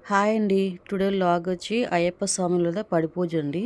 Hi అండి. Today vlog వచ్చి అయ్యప్ప స్వాములద పడి పూజ అండి.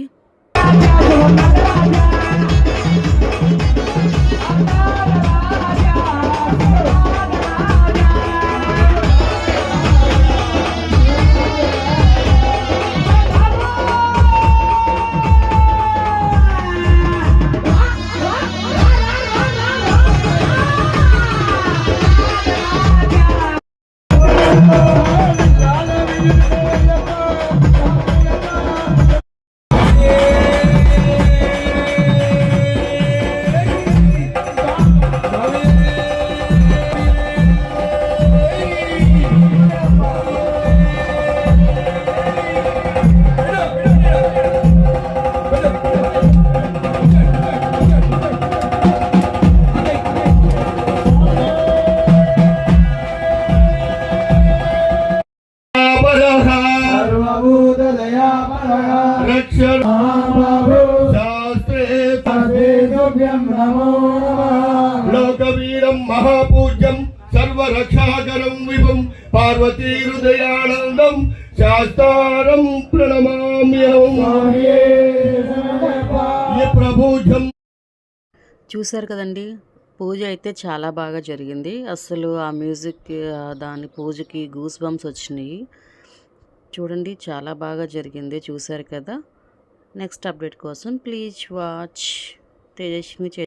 లోకవీరం మహాపూజ్యం సర్వరక్షాకరం విభం పార్వతీ హృదయానందం శాస్త్రం ప్రణమామ్యహం. చూశారు కదండి, పూజ అయితే చాలా బాగా జరిగింది. అసలు ఆ మ్యూజిక్ దాని పూజకి గూస్ బంప్స్ వచ్చినాయి. చూడండి, చాలా బాగా జరిగింది. చూశారు కదా. నెక్స్ట్ అప్డేట్ కోసం ప్లీజ్ వాచ్ తేజస్వి.